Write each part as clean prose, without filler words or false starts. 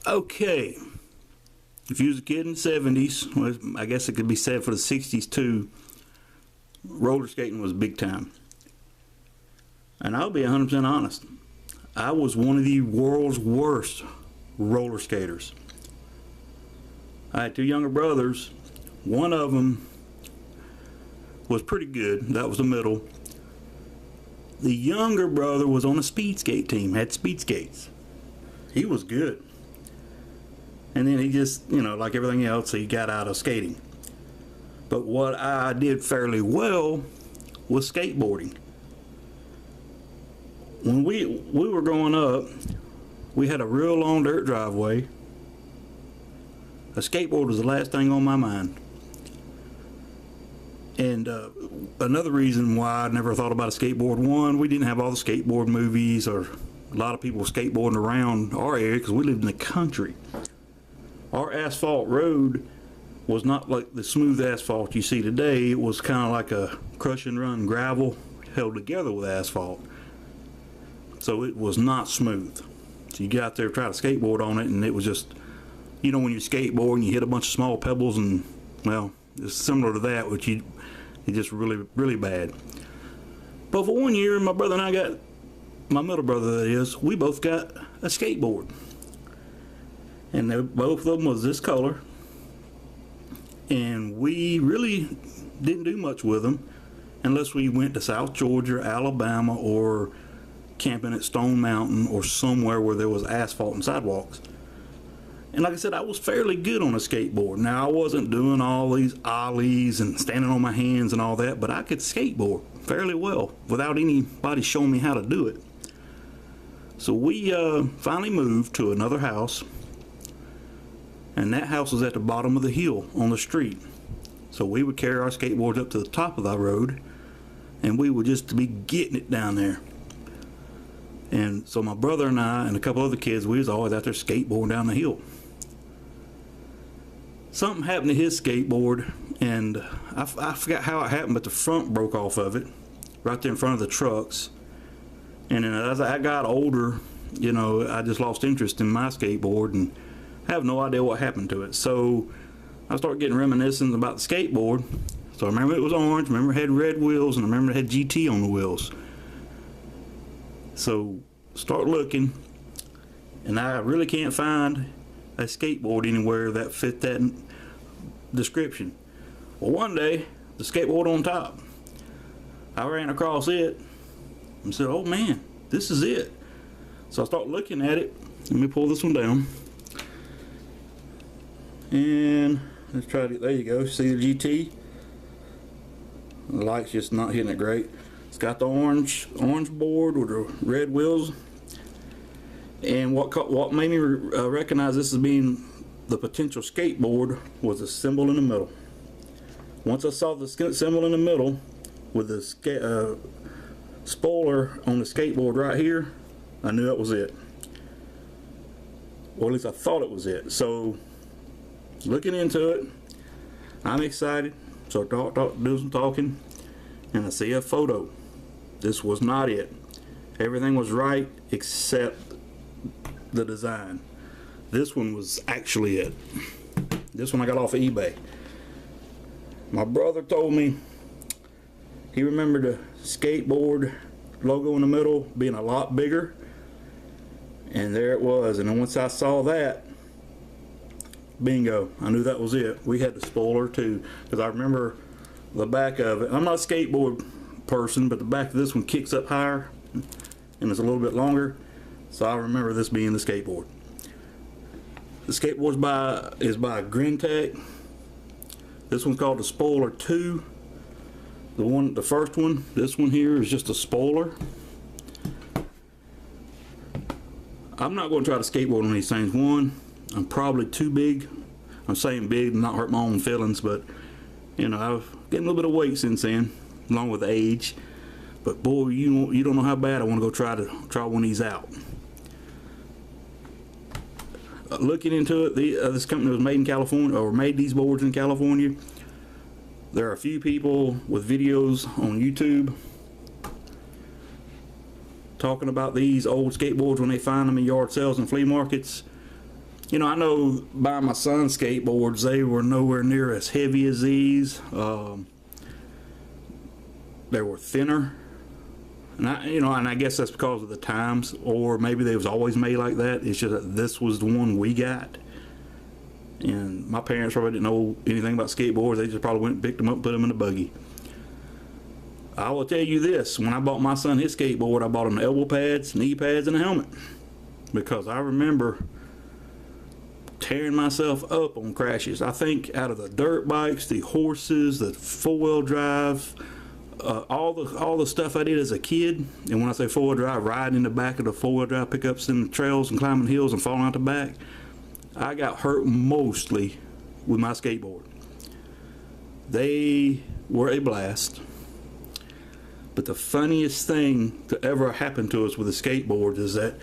Okay, if you was a kid in the 70s, well, I guess it could be said for the 60s too, roller skating was big time. And I'll be 100% honest, I was one of the world's worst roller skaters. I had two younger brothers. One of them was pretty good, that was the middle. The younger brother was on a speed skate team, had speed skates. He was good. And then he just, like everything else, he got out of skating. But what I did fairly well was skateboarding. When we were growing up, we had a real long dirt driveway. A skateboard was the last thing on my mind. And another reason why I never thought about a skateboard, one, we didn't have all the skateboard movies or a lot of people skateboarding around our area because we lived in the country. Our asphalt road was not like the smooth asphalt you see today. It was kind of like a crush and run gravel held together with asphalt. So it was not smooth. So you get out there, try to skateboard on it, and it was just, when you skateboard and you hit a bunch of small pebbles, and well, it's similar to that, which it's just really, really bad. But for one year, my brother and I got, my middle brother that is, we both got a skateboard. And both of them was this color. And we really didn't do much with them unless we went to South Georgia, Alabama, or camping at Stone Mountain or somewhere where there was asphalt and sidewalks. And like I said, I was fairly good on a skateboard. Now, I wasn't doing all these ollies and standing on my hands and all that, but I could skateboard fairly well without anybody showing me how to do it. So we finally moved to another house, and that house was at the bottom of the hill on the street. So we would carry our skateboards up to the top of the road, and we would just be getting it down there. And so my brother and I and a couple other kids, we was always out there skateboarding down the hill. Something happened to his skateboard, and I forgot how it happened, but the front broke off of it right there in front of the trucks. And then as I got older, I just lost interest in my skateboard and I have no idea what happened to it. So I started getting reminiscent about the skateboard. So I remember it was orange, I remember it had red wheels, and I remember it had GT on the wheels. So start looking, and I really can't find a skateboard anywhere that fit that description. Well, one day, the skateboard on top, I ran across it and said, oh man, this is it. So I start looking at it. Let me pull this one down. And let's try it. There you go. See the GT? The light's just not hitting it great. It's got the orange board with the red wheels. And what made me recognize this as being the potential skateboard was the symbol in the middle. Once I saw the symbol in the middle with the spoiler on the skateboard right here, I knew that was it. Or at least I thought it was it. So looking into it, I'm excited. So do some talking, and I see a photo. This was not it. Everything was right except the design. This one was actually it. This one I got off of eBay. My brother told me he remembered the skateboard logo in the middle being a lot bigger, and there it was. And then once I saw that, bingo, I knew that was it. We had the spoiler too, because I remember the back of it. I'm not a skateboard person, but the back of this one kicks up higher and it's a little bit longer, so I remember this being the skateboard. The skateboard is by Grentec. This one's called the SpoilerII. The first one, this one here, is just a spoiler. I'm not going to try to skateboard on these things. One, I'm probably too big. I'm saying big to not hurt my own feelings, but I've gained a little bit of weight since then, along with age. But boy, you don't know how bad I want to go try one of these out. Looking into it, this company was made in California, or made these boards in California. There are a few people with videos on YouTube talking about these old skateboards when they find them in yard sales and flea markets. You know, I know by my son's skateboards, they were nowhere near as heavy as these. They were thinner. And I guess that's because of the times, or maybe they was always made like that. It's just that this was the one we got. And my parents probably didn't know anything about skateboards. They just probably went and picked them up and put them in the buggy. I will tell you this, when I bought my son his skateboard, I bought him elbow pads, knee pads, and a helmet. Because I remember tearing myself up on crashes. I think out of the dirt bikes, the horses, the four-wheel drive, all the stuff I did as a kid, and when I say four-wheel drive, riding in the back of the four-wheel drive pickups in the trails and climbing hills and falling out the back, I got hurt mostly with my skateboard. They were a blast. But the funniest thing to ever happen to us with a skateboard is that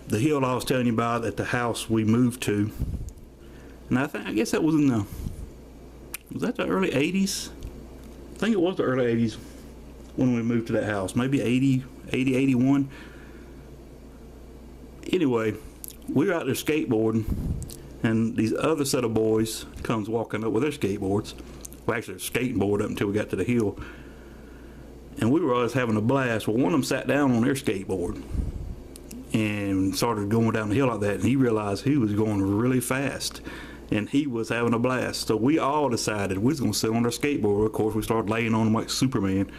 the hill I was telling you about at the house we moved to, and I guess that was was that the early 80s? I think it was the early 80s when we moved to that house, maybe 80, 81. Anyway, we were out there skateboarding, and these other set of boys comes walking up with their skateboards. Well, actually, they're skateboard up until we got to the hill. And we were always having a blast. Well, one of them sat down on their skateboard and started going down the hill like that, and he realized he was going really fast, and he was having a blast. So we all decided we was going to sit on our skateboard. Of course, we started laying on them like Superman.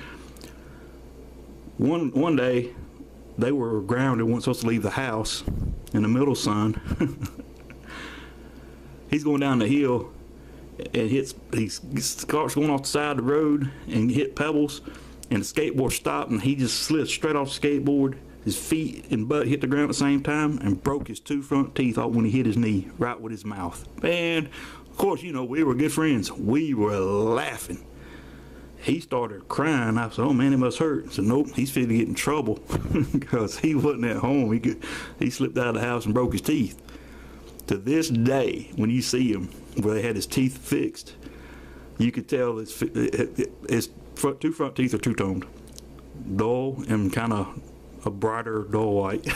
One day, they were grounded, weren't supposed to leave the house, and the middle son, he's going down the hill, and he starts going off the side of the road and hit pebbles, and the skateboard stopped, and he just slid straight off the skateboard. His feet and butt hit the ground at the same time and broke his two front teeth off when he hit his knee, right with his mouth. And, of course, you know, we were good friends. We were laughing. He started crying. I said, oh, man, it must hurt. I said, nope, he's finna get in trouble because he wasn't at home. He slipped out of the house and broke his teeth. To this day, when you see him, where they had his teeth fixed, you could tell his two front teeth are two-toned, dull and kind of a brighter dull white.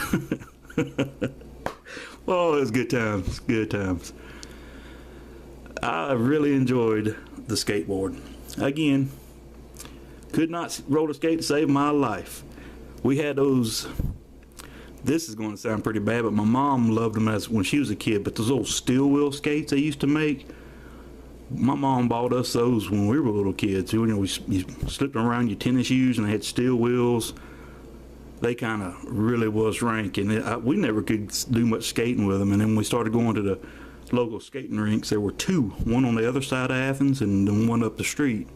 Oh, it was good times, good times. I really enjoyed the skateboard. Again, could not roller skate to save my life. We had those, this is going to sound pretty bad, but my mom loved them when she was a kid, but those old steel wheel skates they used to make, my mom bought us those when we were little kids. You know, you slipped them around your tennis shoes and they had steel wheels. They kind of really was rank, and we never could do much skating with them. And then when we started going to the local skating rinks, there were two, one on the other side of Athens and then one up the street.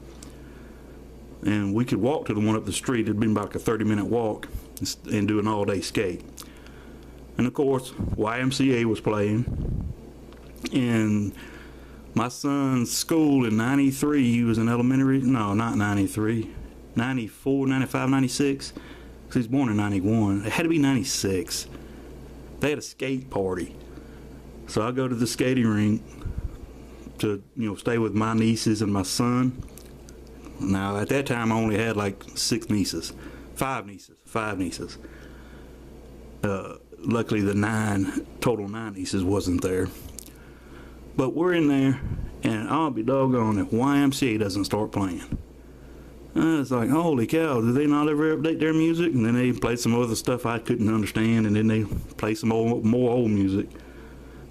And we could walk to the one up the street. It'd been about a 30-minute walk and do an all-day skate. And of course, YMCA was playing. And my son's school in 93, he was in elementary, no, not 93, 94, 95, 96. He was born in 91. It had to be 96. They had a skate party. So I go to the skating rink to, stay with my nieces and my son. Now, at that time, I only had like five nieces. Luckily, the total nine nieces wasn't there. But we're in there, and I'll be doggone if YMCA doesn't start playing. It's like, holy cow, did they not ever update their music? And then they played some other stuff I couldn't understand, and then they played some more old music.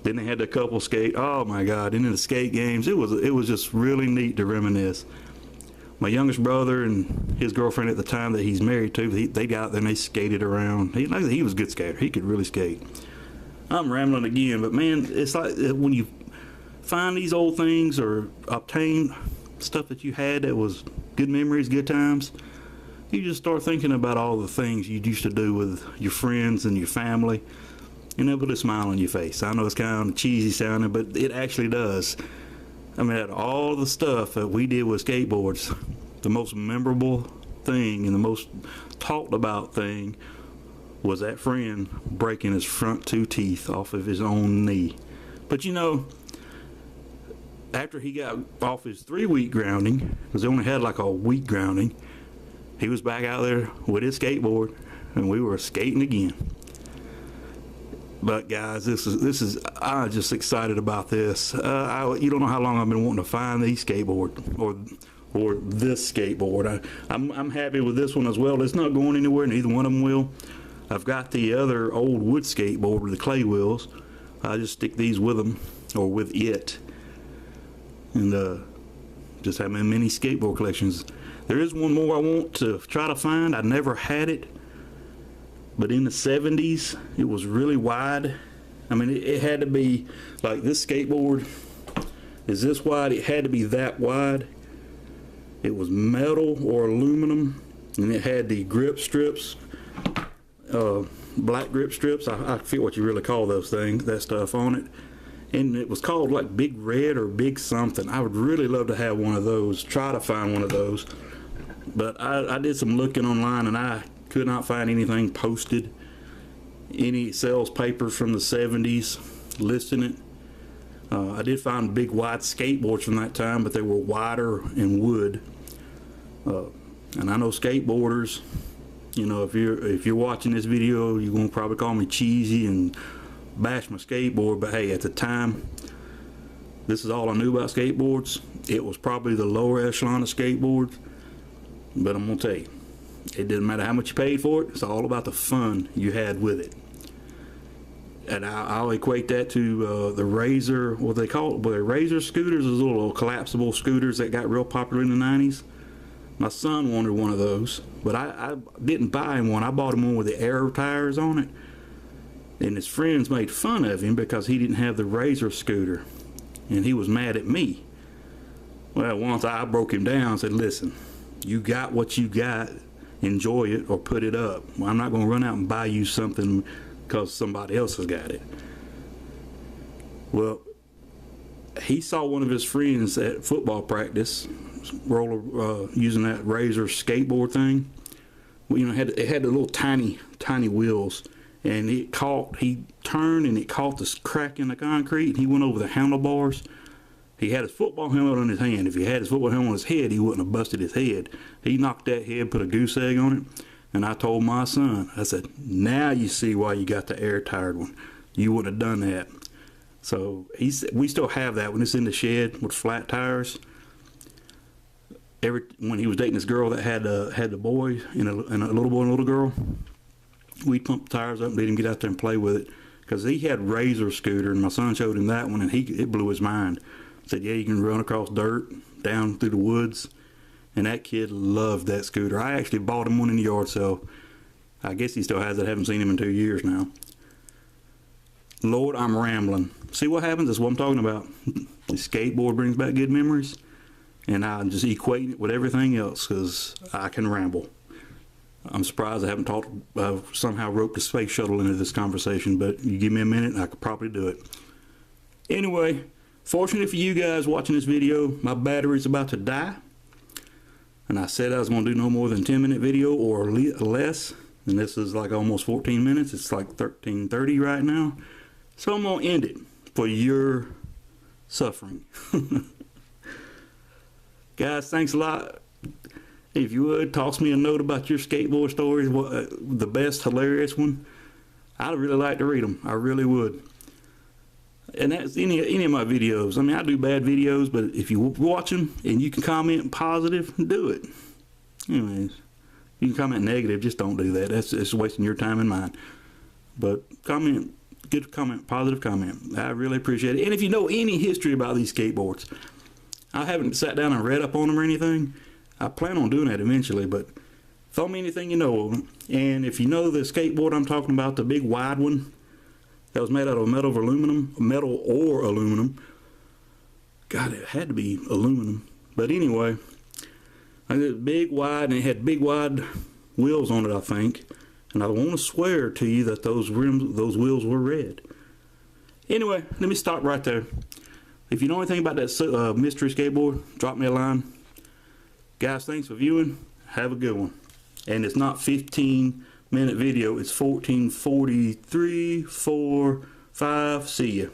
Then they had the couple skate. Oh my God! And then the skate games. It was just really neat to reminisce. My youngest brother and his girlfriend at the time that he's married to, they got out there and they skated around. He was a good skater. He could really skate. I'm rambling again, but man, it's like when you find these old things or obtain stuff that you had that was good memories, good times, you just start thinking about all the things you used to do with your friends and your family, and they'll put a smile on your face. I know it's kind of cheesy sounding, but it actually does. I mean, out of all the stuff that we did with skateboards, the most memorable thing and the most talked about thing was that friend breaking his front two teeth off of his own knee. But after he got off his 3-week grounding, because they only had like a week grounding, he was back out there with his skateboard, and we were skating again. But guys, this is I'm just excited about this. You don't know how long I've been wanting to find these skateboard or this skateboard. I'm happy with this one as well. It's not going anywhere. Neither one of them will. I've got the other old wood skateboard with the clay wheels. I just stick these with them or with it, and just have my mini skateboard collections. There is one more I want to try to find. I never had it, but in the 70s it was really wide. I mean, it had to be like this skateboard is this wide. It had to be that wide. It was metal or aluminum, and it had the grip strips, black grip strips. I forget what you really call those things, that stuff on it. And it was called like Big Red or Big something. I would really love to have one of those, try to find one of those. But I did some looking online, and I could not find anything posted, any sales papers from the 70s listing it. I did find big wide skateboards from that time, but they were wider and wood. And I know skateboarders, you know, if you're watching this video, you're gonna probably call me cheesy and bash my skateboard, but hey, at the time, this is all I knew about skateboards. It was probably the lower echelon of skateboards, but I'm gonna tell you, it didn't matter how much you paid for it. It's all about the fun you had with it. And I'll equate that to the Razor, what they call it, the Razor scooters, those little collapsible scooters that got real popular in the 90s. My son wanted one of those, but I didn't buy him one. I bought him one with the air tires on it. And his friends made fun of him because he didn't have the Razor scooter, and he was mad at me. Well, once I broke him down and said, listen, you got what you got, enjoy it or put it up. Well, I'm not going to run out and buy you something because somebody else has got it. Well, he saw one of his friends at football practice using that Razor skateboard thing. Well, you know, it had the little tiny wheels. And he turned and it caught this crack in the concrete, and he went over the handlebars. He had his football helmet on his hand. If he had his football helmet on his head, he wouldn't have busted his head. He knocked that head, put a goose egg on it, and I told my son, I said, now you see why you got the air-tired one. You wouldn't have done that. So he said, we still have that when it's in the shed with flat tires. When he was dating this girl that had the boy and a little boy and a little girl, we'd pump the tires up and let him get out there and play with it, because he had Razor scooter, and my son showed him that one, and it blew his mind. Said, yeah, you can run across dirt down through the woods, and that kid loved that scooter. I actually bought him one in the yard sale. I guess he still has it. I haven't seen him in 2 years now. Lord, I'm rambling. See what happens? That's what I'm talking about. The skateboard brings back good memories, and I'm just equating it with everything else because I can ramble. I'm surprised I haven't somehow roped the space shuttle into this conversation, but you give me a minute and I could probably do it. Anyway, fortunately for you guys watching this video, my battery's about to die. And I said I was going to do no more than 10-minute video or less. And this is like almost 14 minutes. It's like 13:30 right now. So I'm going to end it for your suffering. Guys, thanks a lot. If you would, toss me a note about your skateboard stories, the best, hilarious one. I'd really like to read them. I really would. And that's any of my videos. I mean, I do bad videos, but if you watch them and you can comment positive, do it. Anyways, you can comment negative, just don't do that. It's wasting your time and mine. But comment, good comment, positive comment. I really appreciate it. And if you know any history about these skateboards, I haven't sat down and read up on them or anything. I plan on doing that eventually, but throw me anything you know of them. And if you know the skateboard I'm talking about, the big wide one that was made out of metal or aluminum. God, it had to be aluminum. But anyway, it big wide, and it had big wide wheels on it, I think. And I want to swear to you that those wheels were red. Anyway, let me stop right there. If you know anything about that mystery skateboard, drop me a line. Guys, thanks for viewing. Have a good one. And it's not 15-minute video. It's 14:43, 4, 5. See ya.